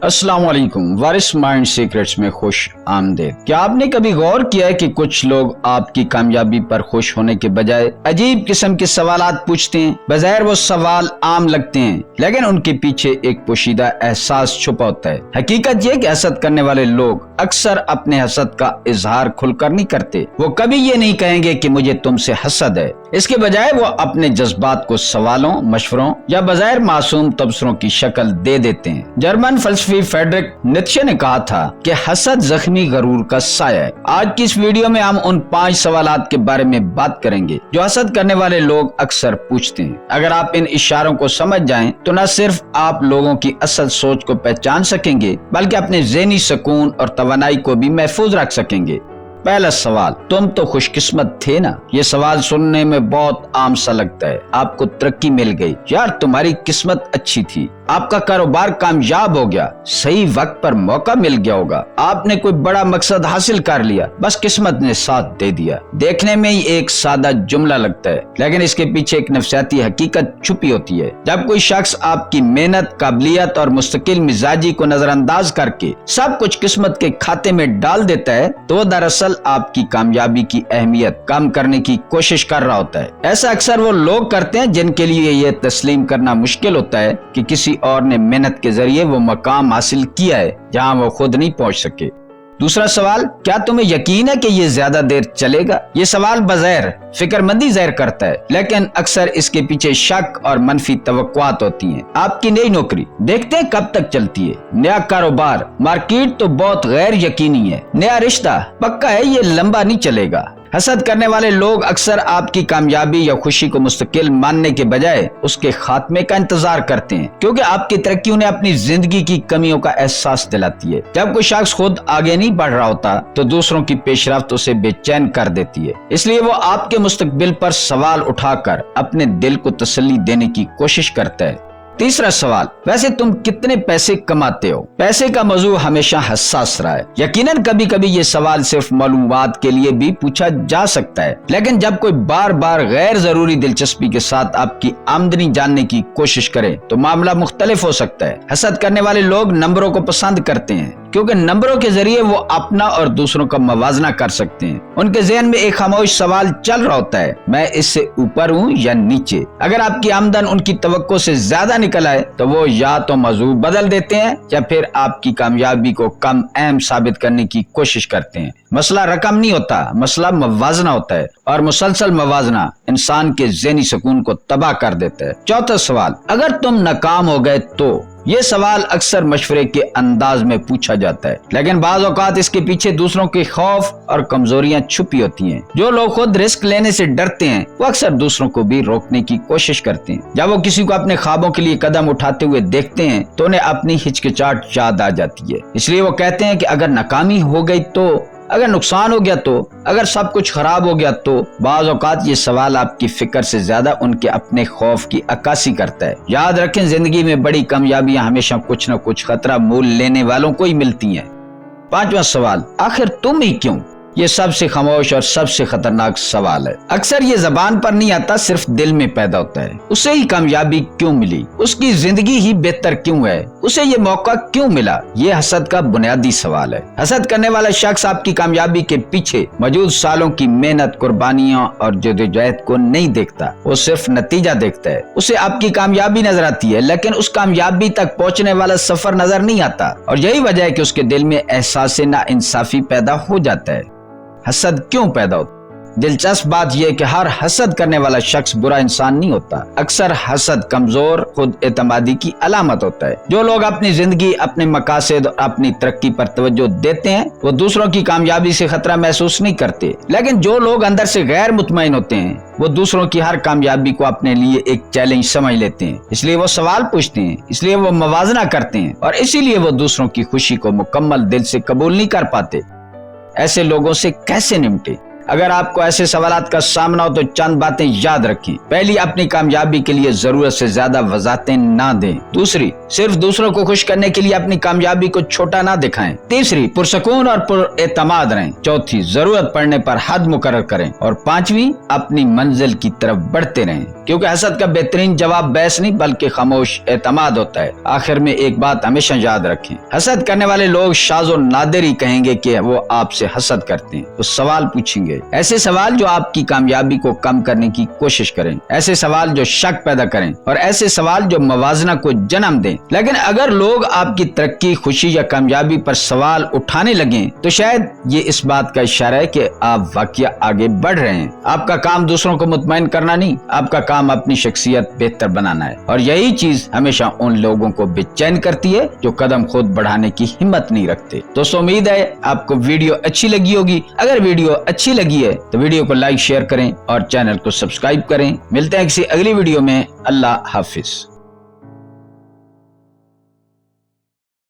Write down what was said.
अस्सलाम वालेकुम। वारिस mind secrets में खुश आमदीद। क्या आपने कभी गौर किया है कि कुछ लोग आपकी कामयाबी पर खुश होने के बजाय अजीब किस्म के सवालात पूछते हैं। बज़ाहिर वो सवाल आम लगते हैं, लेकिन उनके पीछे एक पोशीदा एहसास छुपा होता है। हकीकत ये कि हसद करने वाले लोग अक्सर अपने हसद का इजहार खुलकर नहीं करते। वो कभी ये नहीं कहेंगे कि मुझे तुमसे हसद है। इसके बजाय वो अपने जज्बात को सवालों, मशवरों या बज़ाहिर मासूम तबसरों की शक्ल दे देते हैं। जर्मन फलसफी फ्रेडरिक नीत्शे ने कहा था कि हसद जख्मी गरूर का साया है। आज की इस वीडियो में हम उन 5 सवालात के बारे में बात करेंगे जो हसद करने वाले लोग अक्सर पूछते हैं। अगर आप इन इशारों को समझ जाएं तो न सिर्फ आप लोगों की असल सोच को पहचान सकेंगे, बल्कि अपने ज़हनी सुकून और तवानाई को भी महफूज रख सकेंगे। पहला सवाल, तुम तो खुशकिस्मत थे ना। ये सवाल सुनने में बहुत आम सा लगता है। आपको तरक्की मिल गई, यार तुम्हारी किस्मत अच्छी थी। आपका कारोबार कामयाब हो गया, सही वक्त पर मौका मिल गया होगा। आपने कोई बड़ा मकसद हासिल कर लिया, बस किस्मत ने साथ दे दिया। देखने में ही एक सादा जुमला लगता है, लेकिन इसके पीछे एक नफसियाती हकीकत छुपी होती है। जब कोई शख्स आपकी मेहनत, काबिलियत और मुस्तकिल मिजाजी को नजरअंदाज करके सब कुछ किस्मत के खाते में डाल देता है, तो वो दरअसल आपकी कामयाबी की अहमियत कम करने की कोशिश कर रहा होता है। ऐसा अक्सर वो लोग करते हैं जिनके लिए ये तस्लीम करना मुश्किल होता है कि किसी और ने मेहनत के जरिए वो मकाम हासिल किया है जहां वो खुद नहीं पहुंच सके। दूसरा सवाल, क्या तुम्हें यकीन है कि ये ज्यादा देर चलेगा। ये सवाल बज़ाहिर फिक्रमंदी ज़ाहिर करता है, लेकिन अक्सर इसके पीछे शक और मनफी तवक्कुआत होती हैं। आपकी नई नौकरी देखते हैं कब तक चलती है। नया कारोबार, मार्केट तो बहुत गैर यकीनी है। नया रिश्ता पक्का है, ये लंबा नहीं चलेगा। हसद करने वाले लोग अक्सर आपकी कामयाबी या खुशी को मुस्तकिल मानने के बजाय उसके खात्मे का इंतजार करते हैं, क्योंकि आपकी तरक्की उन्हें अपनी जिंदगी की कमियों का एहसास दिलाती है। जब कोई शख्स खुद आगे नहीं बढ़ रहा होता तो दूसरों की पेशरफ्त उसे बेचैन कर देती है। इसलिए वो आपके मुस्तकबिल पर सवाल उठाकर अपने दिल को तसल्ली देने की कोशिश करता है। तीसरा सवाल, वैसे तुम कितने पैसे कमाते हो। पैसे का मौजू हमेशा हसास रहा है। यकीनन कभी कभी ये सवाल सिर्फ मालूमात के लिए भी पूछा जा सकता है, लेकिन जब कोई बार बार गैर जरूरी दिलचस्पी के साथ आपकी आमदनी जानने की कोशिश करे तो मामला मुख्तलिफ हो सकता है। हसद करने वाले लोग नंबरों को पसंद करते हैं, क्योंकि नंबरों के जरिए वो अपना और दूसरों का मवाजना कर सकते हैं। उनके ज़हन में एक खामोश सवाल चल रहा होता है, मैं इससे ऊपर हूँ या नीचे। अगर आपकी आमदन उनकी तवक्को से ज्यादा निकल आए तो वो या तो मौजू बदल देते हैं या फिर आपकी कामयाबी को कम अहम साबित करने की कोशिश करते हैं। मसला रकम नहीं होता, मसला मवाजना होता है, और मुसलसल मवाजना इंसान के ज़हनी सुकून को तबाह कर देता है। चौथा सवाल, अगर तुम नाकाम हो गए तो। ये सवाल अक्सर मशवरे के अंदाज में पूछा जाता है, लेकिन बाज़ औक़ात इसके पीछे दूसरों के खौफ और कमजोरियां छुपी होती हैं। जो लोग खुद रिस्क लेने से डरते हैं वो अक्सर दूसरों को भी रोकने की कोशिश करते हैं। जब वो किसी को अपने ख्वाबों के लिए कदम उठाते हुए देखते हैं तो उन्हें अपनी हिचकिचाहट याद आ जाती है। इसलिए वो कहते हैं कि अगर नाकामी हो गई तो, अगर नुकसान हो गया तो, अगर सब कुछ खराब हो गया तो। बाज़ औक़ात ये सवाल आपकी फिक्र से ज्यादा उनके अपने खौफ की अक्कासी करता है। याद रखें, जिंदगी में बड़ी कामयाबियां हमेशा कुछ न कुछ खतरा मोल लेने वालों को ही मिलती हैं। पांचवा सवाल, आखिर तुम ही क्यों। ये सबसे खामोश और सबसे खतरनाक सवाल है। अक्सर ये जबान पर नहीं आता, सिर्फ दिल में पैदा होता है। उसे ही कामयाबी क्यों मिली, उसकी जिंदगी ही बेहतर क्यों है, उसे ये मौका क्यों मिला। ये हसद का बुनियादी सवाल है। हसद करने वाला शख्स आपकी कामयाबी के पीछे मौजूद सालों की मेहनत, कुर्बानियां और जद्दोजहद को नहीं देखता, वो सिर्फ नतीजा देखता है। उसे आपकी कामयाबी नजर आती है, लेकिन उस कामयाबी तक पहुँचने वाला सफर नजर नहीं आता, और यही वजह है कि उसके दिल में एहसास नाइंसाफी पैदा हो जाता है। हसद क्यों पैदा होता है? दिलचस्प बात यह है कि हर हसद करने वाला शख्स बुरा इंसान नहीं होता। अक्सर हसद कमजोर खुद एतमादी की अलामत होता है। जो लोग अपनी जिंदगी, अपने मकासद और अपनी तरक्की पर तवज्जो देते हैं वो दूसरों की कामयाबी से खतरा महसूस नहीं करते, लेकिन जो लोग अंदर से गैर मुतमईन होते हैं वो दूसरों की हर कामयाबी को अपने लिए एक चैलेंज समझ लेते हैं। इसलिए वो सवाल पूछते हैं, इसलिए वो मवाजना करते हैं, और इसीलिए वो दूसरों की खुशी को मुकम्मल दिल से कबूल नहीं कर पाते। ऐसे लोगों से कैसे निपटे। अगर आपको ऐसे सवालात का सामना हो तो चंद बातें याद रखें। पहली, अपनी कामयाबी के लिए जरूरत से ज्यादा वजाहतें ना दें। दूसरी, सिर्फ दूसरों को खुश करने के लिए अपनी कामयाबी को छोटा ना दिखाएं। तीसरी, पुरसकून और पुरएतमाद रहें। चौथी, जरूरत पड़ने पर हद मुकर्रर करें। और पांचवी, अपनी मंजिल की तरफ बढ़ते रहें, क्योंकि हसद का बेहतरीन जवाब बहस नहीं बल्कि खामोश एतमाद होता है। आखिर में एक बात हमेशा याद रखें, हसद करने वाले लोग शाज़ो नादिर ही कहेंगे कि वो आपसे हसद करते हैं। वो सवाल पूछेंगे, ऐसे सवाल जो आपकी कामयाबी को कम करने की कोशिश करें, ऐसे सवाल जो शक पैदा करें, और ऐसे सवाल जो मवाजना को जन्म दें। लेकिन अगर लोग आपकी तरक्की, खुशी या कामयाबी पर सवाल उठाने लगे तो शायद ये इस बात का इशारा है कि आप वाकई आगे बढ़ रहे हैं। आपका काम दूसरों को मुतमईन करना नहीं, आपका काम अपनी शख्सियत बेहतर बनाना है। और यही चीज हमेशा उन लोगों को बेचैन करती है जो कदम खुद बढ़ाने की हिम्मत नहीं रखते। दोस्तों, उम्मीद है आपको वीडियो अच्छी लगी होगी। अगर वीडियो अच्छी लगी है तो वीडियो को लाइक शेयर करें और चैनल को सब्सक्राइब करें। मिलते हैं किसी अगली वीडियो में। अल्लाह हाफिज।